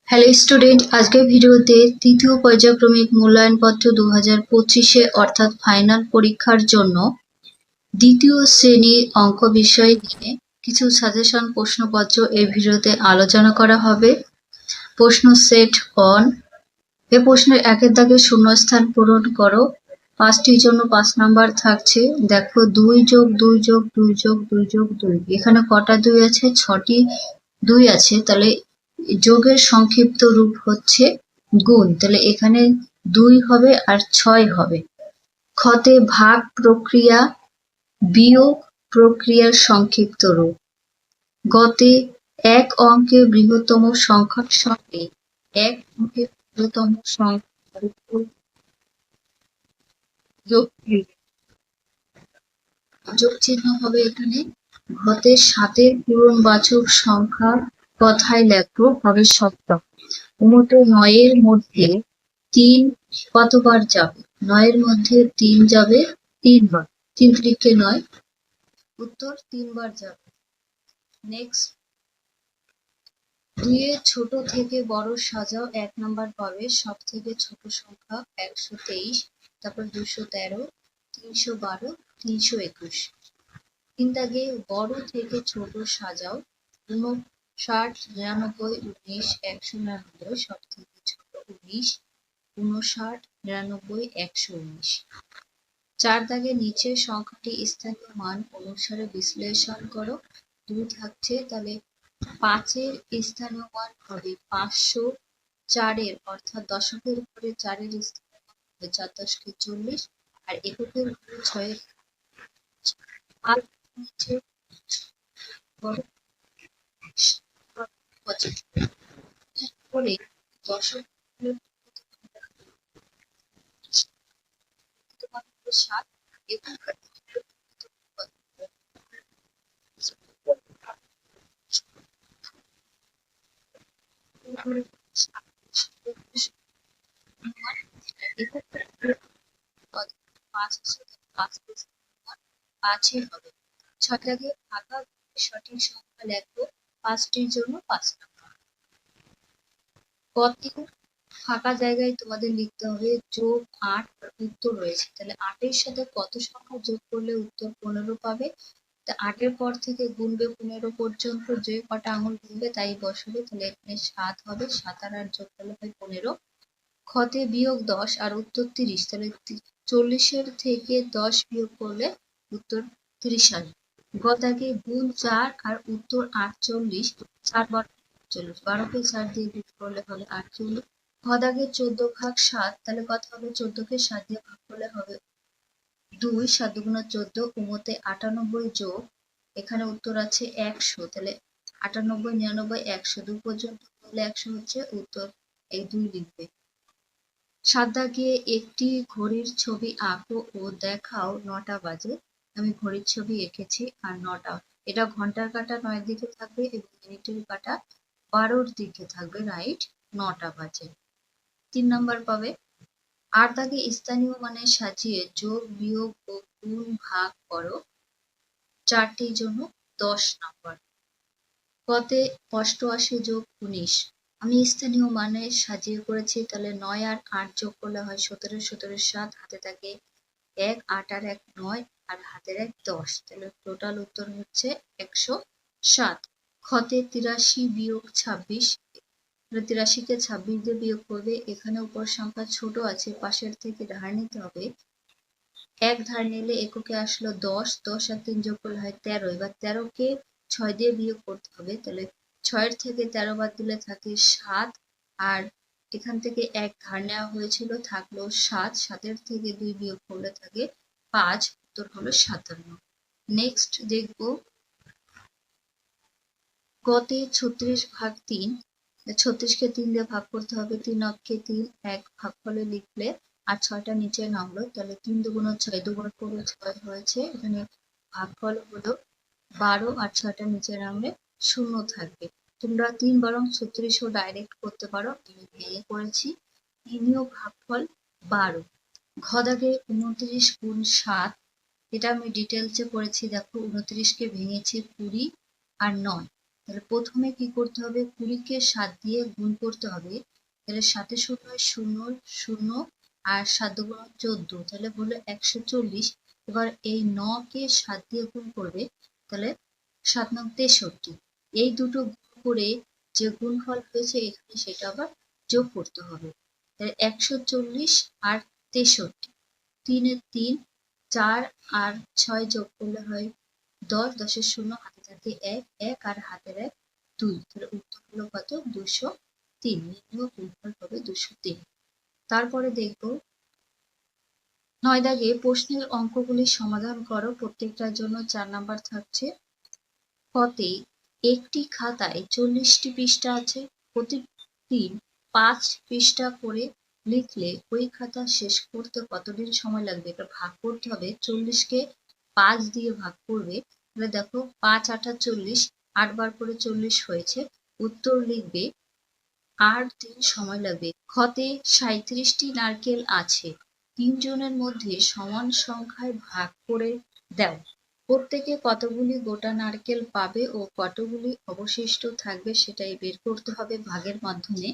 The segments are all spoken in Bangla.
হ্যালো স্টুডেন্ট, আজকের ভিডিওতে তৃতীয় পর্যায়ক্রমিক মূল্যায়নপত্র 2025 অর্থাৎ ফাইনাল পরীক্ষার জন্য দ্বিতীয় শ্রেণীর অঙ্ক বিষয় নিয়ে কিছু সাজেশন প্রশ্নপত্র এই ভিডিওতে আলোচনা করা হবে। প্রশ্ন সেট 1। এই প্রশ্নের একের দাগে শূন্যস্থান পূরণ করো। 5টির জন্য 5 নাম্বার থাকছে। দেখো 2 যোগ 2 যোগ 2 যোগ 2 যোগ 2, এখানে কটা 2 আছে? 6টি 2 আছে। তাহলে যোগের সংক্ষিপ্ত রূপ হচ্ছে গুণ, তাহলে এখানে 2 হবে আর 6 হবে। খতে ভাগ প্রক্রিয়া বিয়োগ প্রক্রিয়ার সংক্ষিপ্ত রূপ। গতে এক অঙ্কে বৃহত্তম সংখ্যার সঙ্গে এক অঙ্কে বৃহত্তম সংখ্যার যোগ চিহ্ন হবে এখানে। ঘতে 7-এর পূরণবাচক সংখ্যা কথায় লেখো হবে সপ্তক। উমতো 9-এর মধ্যে 3 কতবার যাবে? 9-এর মধ্যে 3 যাবে 3 বার। 3 3 9, উত্তর 3 বার যাবে। নেক্সট, 2 এর ছোট থেকে বড় সাজাও 1 নাম্বার পাবে। সব থেকে ছোট সংখ্যা 123, তারপর 213, 312, 321। 3 দাগে বড় থেকে ছোট সাজাও 59, 99, 19, 199, সব থেকে ছোট 19, 59, 99, 119। 4 দাগে নিচের সংখ্যাটি স্থানীয় মান অনুসারে বিশ্লেষণ করো। 2 থাকছে, তাহলে 5-এর স্থানীয় মান হবে 500, 4-এর অর্থাৎ দশকের ঘরে 4-এর স্থানীয় মান হবে 4 দশকে 40, আর এককের ঘরে 6-এর আর নিচে বড় করে দশক 7 একক পাঁচই হবে। 6 দাগে ফাঁকা সঠিক সংখ্যা লেখো। 5টির জন্য 5 নাম্বার। কত ফাঁকা জায়গায় তোমাদের লিখতে হবে যোগ 8 আর উত্তর রয়েছে, তাহলে 8-এর সাথে কত সংখ্যা যোগ করলে উত্তর 15 পাবে? তা 8-এর পর থেকে গুনবে 15 পর্যন্ত, যে কটা আঙুল গুনবে তাই বসাবে। তাহলে এখানে 7 হবে, 7 আর 8 যোগ করলে হয় 15। খতে বিয়োগ 10 আর উত্তর 30, তাহলে 40-এর থেকে 10 বিয়োগ করলে উত্তর 30 আসবে। গ দাগে গুণ 4 আর উত্তর 48, 4 বার 40, 12কে 4 দিয়ে গুণ করলে হবে 48। খ দাগে 14 ভাগ 7, তাহলে কত হবে? 14কে 7 দিয়ে ভাগ করলে হবে 2, 7 দুগুণা 14। উমতে 98 যোগ, এখানে উত্তর আছে 100, তাহলে 98, 99, 100, 2 পর্যন্ত করলে 100 হচ্ছে, উত্তর এই 2 লিখবে। 7 দাগে একটি ঘড়ির ছবি আঁকো ও দেখাও 9টা বাজে। আমি ঘড়ির ছবি এঁকেছি আর 9টা, এটা ঘন্টার কাঁটা 9-এর দিকে থাকবে এবং মিনিটের কাঁটা 12-র দিকে থাকবে, রাইট, 9টা বাজে। 3 নাম্বার পাবে। 8 দাগে স্থানীয় মানে সাজিয়ে যোগ বিয়োগ ও গুণ ভাগ করো। 4টির জন্য 10 নাম্বার। কতে 88 যোগ 19, আমি স্থানীয় মানে সাজিয়ে করেছি, তাহলে 9 আর 8 যোগ করলে হয় 17, 17 7, হাতে থাকে 1, 8 আর 1 9, আর হাতের 1 10, তাহলে টোটাল উত্তর হচ্ছে 107। খতে 83 বিয়োগ 26, 83-কে 26 দিয়ে বিয়োগ করবে। এখানে উপর সংখ্যা ছোট আছে, পাশের থেকে ধার নিতে হবে। 1 ধার নিলে এককে আসলো 10, 10 আর 3 যোগ করলে হয় 13। এবার 13কে 6 দিয়ে বিয়োগ করতে হবে, তাহলে 6-এর থেকে 13 বাদ দিলে থাকে 7, আর এখান থেকে 1 ধার নেওয়া হয়েছিল, থাকলো 7, 7-এর থেকে 2 বিয়োগ করলে থাকে 5, উত্তর হলো 57। নেক্সট দেখবো গতে 36 ভাগ 3, 36কে 3 দিয়ে ভাগ করতে হবে। 3 অক্ষে 3, 1 ভাগফলে লিখলে আর 6টা নিচে নামলো, তাহলে 3 দুগুণ 6, দুগুণ করে 6 হয়েছে। এখানে ভাগফল হলো 12, আর 6টা নিচে নামলে 0 থাকবে। তোমরা 3 বরং 36ও ডাইরেক্ট করতে পারো, আমি ভেঙে করেছি। 3ও ভাগফল 12। ঘ দাগে 29 গুণ 7, এটা আমি ডিটেলসে করেছি। দেখো 29কে ভেঙেছি 20 আর 9, তাহলে প্রথমে কি করতে হবে, 20-কে 7 দিয়ে গুণ করতে হবে। তাহলে 7 এ 0 0 0 আর 7 দুগুণ 14, তাহলে হলো 140। এবার এই 9-কে 7 দিয়ে গুণ করবে, তাহলে 7 9 63। এই দুটো গুণ করে যে গুণফল হয়েছে এখানে সেটা আবার যোগ করতে হবে। তাহলে 140 আর 63, 3 এর 3, 4 আর 6 যোগ করলে হয় 10, 10 এর 0, হাতে থাকে 1, 1 আর হাতের 1 2। তাহলে উত্তর হলো কত, 203। নির্ণয় গুণফল হবে 203। তারপরে দেখবো 9 দাগে প্রশ্নের অঙ্কগুলি সমাধান করো। প্রত্যেকটার জন্য 4 নাম্বার থাকছে। কতে একটি খাতায় 40টি পৃষ্ঠা আছে, প্রতিদিন 5 পৃষ্ঠা করে লিখলে ওই খাতা শেষ করতে কতদিন সময় লাগবে? এটা ভাগ করতে হবে, 40-কে 5 দিয়ে ভাগ করবে। তাহলে দেখো 5 8 40, 8 বার করে 40 হয়েছে। উত্তর লিখবে 8 দিন সময় লাগবে। খতে 37টি নারকেল আছে, 3 জনের মধ্যে সমান সংখ্যায় ভাগ করে দাও। প্রত্যেকে কতগুলি গোটা নারকেল পাবে ও কতগুলি অবশিষ্ট থাকবে সেটাই বের করতে হবে ভাগের মাধ্যমে।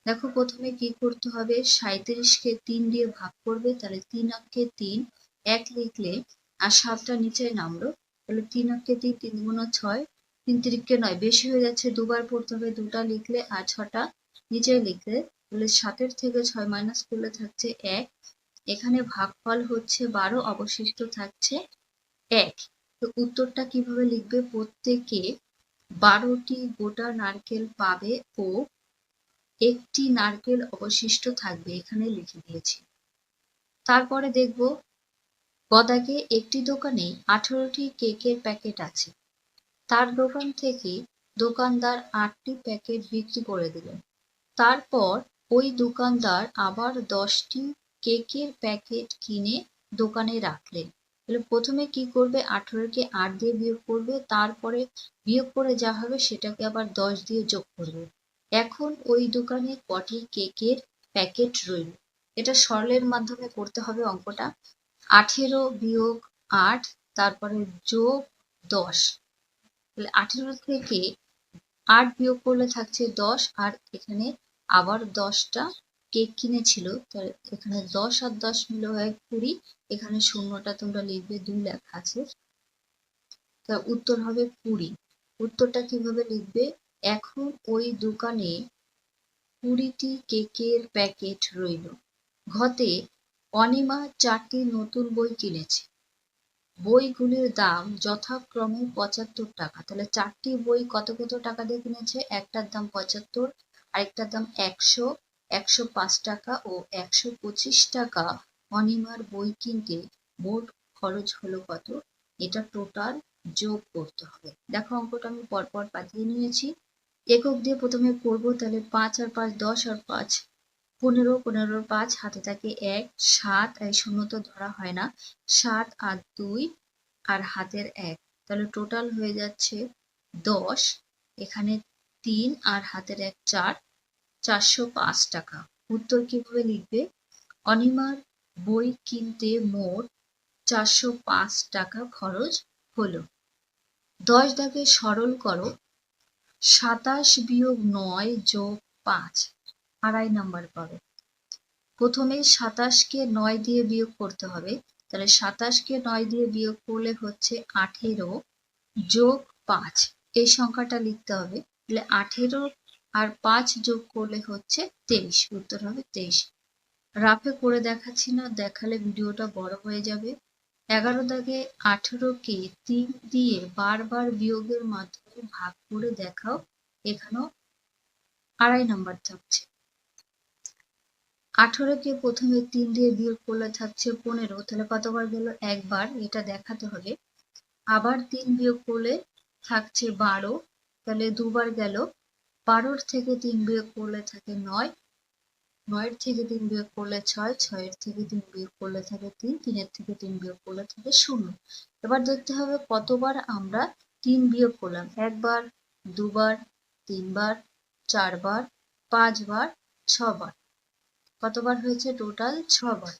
দেখো প্রথমে কি করতে হবে, 37-কে 3 দিয়ে ভাগ করবে, তাহলে 3 অঙ্কে 3, 1 লিখলে আর 7টা নিচে নামলো। তাহলে 3 অঙ্কে 3, 3 গুণ 6, 3 3-কে 9, বেশি হয়ে যাচ্ছে, দুবার পড়তে হবে, 2টা লিখলে আর 6টা নিচে লিখলে, তাহলে 7-এর থেকে 6 মাইনাস করলে থাকছে 1। এখানে ভাগফল হচ্ছে 12, অবশিষ্ট থাকছে 1। তো উত্তরটা কিভাবে লিখবে, প্রত্যেকে 12টি গোটা নারকেল পাবে ও একটি নারকেল অবশিষ্ট থাকবে, এখানে লিখে দিয়েছি। তারপরে দেখব গদাকে একটি দোকানে 18টি কেকের প্যাকেট আছে, তার দোকান থেকে দোকানদার 8টি প্যাকেট বিক্রি করে দিলেন। তারপর ওই দোকানদার আবার 10টি কেকের প্যাকেট কিনে দোকানে রাখলেন। তাহলে প্রথমে কি করবে, 18-কে 8 দিয়ে বিয়োগ করবে, তারপরে বিয়োগ করে যা হবে সেটাকে আবার 10 দিয়ে যোগ করবে। এখন ওই দোকানে কটি কেকের প্যাকেট রইল? এটা সরলের মাধ্যমে করতে হবে অঙ্কটা। 18 বিয়োগ 8, তারপরে যোগ 10। তাহলে 18 থেকে 8 বিয়োগ করলে থাকছে 10, আর এখানে আবার 10টা কেক কিনেছিল, তাহলে এখানে 10 আর 10 মিলে হয় 20। এখানে শূন্যটা তোমরা লিখবে, 2 লেখা আছে, তা উত্তর হবে 20। উত্তরটা কিভাবে লিখবে, এখন ওই দোকানে 20টি কেকের প্যাকেট রইল। ঘতে অনিমা 4টি নতুন বই কিনেছে, বইগুলির দাম যথাক্রমে 75 টাকা। তাহলে 4টি বই কত কত টাকা দিয়ে কিনেছে, একটার দাম 75, আরেকটার দাম 100, 105 টাকা ও 125 টাকা। অনিমার বই কিনতে মোট খরচ হলো কত, এটা টোটাল যোগ করতে হবে। দেখো অঙ্কটা আমি পরপর পাঠিয়ে নিয়েছি, একক দিয়ে প্রথমে করব। তাহলে 5 আর 5 10 আর 5 15, 15 আর 5 হাতে থাকে 1, 7, এই শূন্য তো ধরা হয় না, 7 আর 2 আর হাতের 1, তাহলে টোটাল হয়ে যাচ্ছে 10। এখানে 3 আর হাতের 1 4, 405 টাকা। উত্তর কিভাবে লিখবে, অনিমার বই কিনতে মোট 405 টাকা খরচ হলো। 10 দাগে সরল করো, 27 বিয়োগ 9 যোগ 5, আড়াই নাম্বার পাবে। প্রথমে 27-কে 9 দিয়ে বিয়োগ করতে হবে, তাহলে 27-কে 9 দিয়ে বিয়োগ করলে হচ্ছে 18 যোগ 5, এই সংখ্যাটা লিখতে হবে। তাহলে 18 আর 5 যোগ করলে হচ্ছে 23, উত্তর হবে 23। রাফে করে দেখাচ্ছি না, দেখালে ভিডিওটা বড় হয়ে যাবে। 11 দাগে 18-কে 3 দিয়ে বারবার বিয়োগের মাধ্যমে ভাগ করে দেখাও, এখানেও আড়াই নাম্বার থাকছে। 18-কে প্রথমে 3 দিয়ে বিয়োগ করলে থাকছে 15, তাহলে কতবার গেল, একবার, এটা দেখাতে হবে। আবার 3 বিয়োগ করলে থাকছে 12, তাহলে দুবার গেল। 12-র থেকে 3 বিয়োগ করলে থাকে 9, 9-এর থেকে 3 বিয়োগ করলে 6, 6-এর থেকে 3 বিয়োগ করলে থাকে 3, 3-এর থেকে 3 বিয়োগ করলে থাকে 0। এবার দেখতে হবে কতবার আমরা 3 বিয়োগ করলাম, একবার, দুবার, 3 বার, 4 বার, 5 বার, 6 বার। কতবার হয়েছে, টোটাল 6 বার।